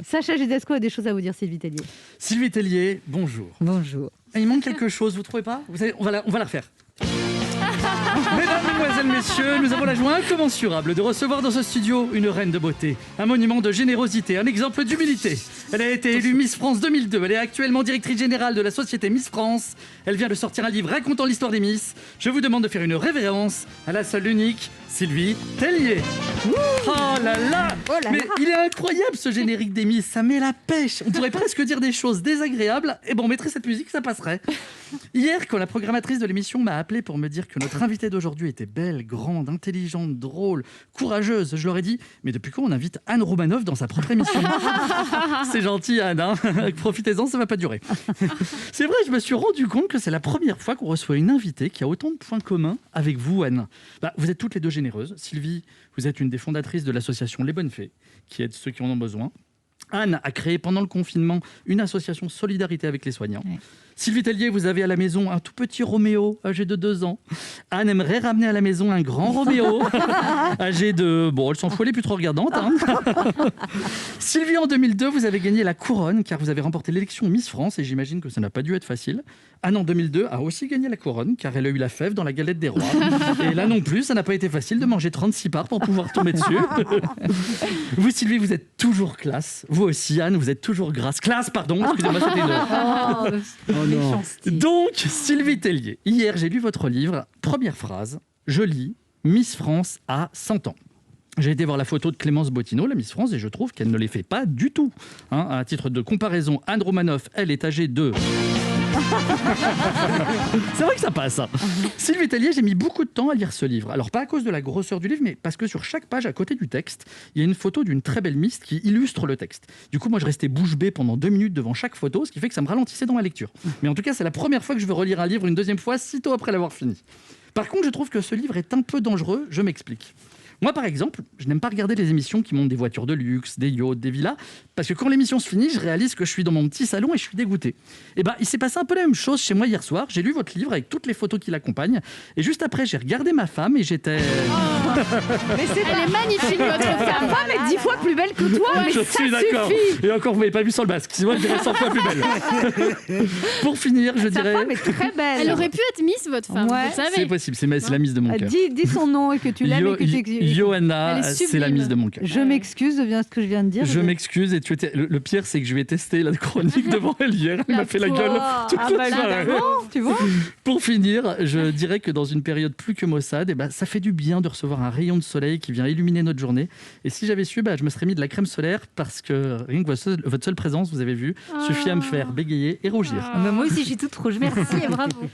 Sacha Judasco a des choses à vous dire, Sylvie Tellier. Sylvie Tellier, bonjour. Bonjour. Il manque quelque chose, vous trouvez pas? On va la refaire. Mesdames, mesdemoiselles, messieurs, nous avons la joie incommensurable de recevoir dans ce studio une reine de beauté, un monument de générosité, un exemple d'humilité. Elle a été élue Miss France 2002, elle est actuellement directrice générale de la société Miss France. Elle vient de sortir un livre racontant l'histoire des Miss. Je vous demande de faire une révérence à la seule unique Sylvie Tellier. Oh là là, mais il est incroyable ce générique des Miss, ça met la pêche. On pourrait presque dire des choses désagréables, et bon, on mettrait cette musique, ça passerait. Hier, quand la programmatrice de l'émission m'a appelé pour me dire que notre invitée d'aujourd'hui était belle, grande, intelligente, drôle, courageuse, je leur ai dit « Mais depuis quand on invite Anne Romanoff dans sa propre émission ?» C'est gentil, Anne, hein. Profitez-en, ça ne va pas durer. C'est vrai, je me suis rendu compte que c'est la première fois qu'on reçoit une invitée qui a autant de points communs avec vous, Anne. Vous êtes toutes les deux généreuses. Sylvie, vous êtes une des fondatrices de l'association Les Bonnes Fées, qui aide ceux qui en ont besoin. Anne a créé pendant le confinement une association Solidarité avec les soignants. Ouais. Sylvie Tellier, vous avez à la maison un tout petit Roméo âgé de 2 ans. Anne aimerait ramener à la maison un grand Roméo âgé de... Bon, elle s'en fout, elle est plus trop regardante. Hein. Sylvie, en 2002, vous avez gagné la couronne car vous avez remporté l'élection Miss France et j'imagine que ça n'a pas dû être facile. Anne, en 2002, a aussi gagné la couronne car elle a eu la fève dans la galette des rois. Et là non plus, ça n'a pas été facile de manger 36 parts pour pouvoir tomber dessus. Vous, Sylvie, vous êtes toujours classe. Vous aussi, Anne, vous êtes toujours grasse. Classe, pardon, excusez-moi, c'était une... Oh non. Donc, Sylvie Tellier, hier, j'ai lu votre livre. Première phrase, je lis « Miss France a 100 ans ». J'ai été voir la photo de Clémence Bottineau, la Miss France, et je trouve qu'elle ne les fait pas du tout. Hein, à titre de comparaison, Anne Romanoff, elle est âgée de... C'est vrai que ça passe. Sylvie Tellier, j'ai mis beaucoup de temps à lire ce livre. Alors, pas à cause de la grosseur du livre, mais parce que sur chaque page, à côté du texte, il y a une photo d'une très belle Miss qui illustre le texte. Du coup, moi, je restais bouche bée pendant 2 minutes devant chaque photo, ce qui fait que ça me ralentissait dans ma lecture. Mais en tout cas, c'est la première fois que je veux relire un livre une deuxième fois, sitôt après l'avoir fini. Par contre, je trouve que ce livre est un peu dangereux, je m'explique. Moi, par exemple, je n'aime pas regarder les émissions qui montrent des voitures de luxe, des yachts, des villas, parce que quand l'émission se finit, je réalise que je suis dans mon petit salon et je suis dégoûté. Et il s'est passé un peu la même chose chez moi hier soir. J'ai lu votre livre avec toutes les photos qui l'accompagnent, et juste après, j'ai regardé ma femme et j'étais... Oh. Mais elle est magnifique, votre femme. Ta femme est 10 fois plus belle que toi, mais je ça suis d'accord. suffit. Et encore, vous m'avez pas vu sur le basque, sinon elle dirait 100 fois plus belle. Pour finir, je dirais... Ta femme est très belle. Elle aurait pu être Miss, votre femme, Ouais. vous savez. C'est possible, c'est la Miss de mon cœur. Dis son nom et que tu l'aimes et que tu... Johanna, c'est la Miss de mon cœur. Je m'excuse de bien ce que je viens de dire. Je m'excuse et le pire c'est que je vais tester la chronique devant elle hier. Elle m'a fait la gueule toute la soirée. Tu vois. Pour finir, je dirais que dans une période plus que maussade, ça fait du bien de recevoir un rayon de soleil qui vient illuminer notre journée. Et si j'avais su, je me serais mis de la crème solaire parce que rien que votre seule présence, vous avez vu, suffit à me faire bégayer et rougir. Moi aussi, je suis toute rouge. Merci et bravo.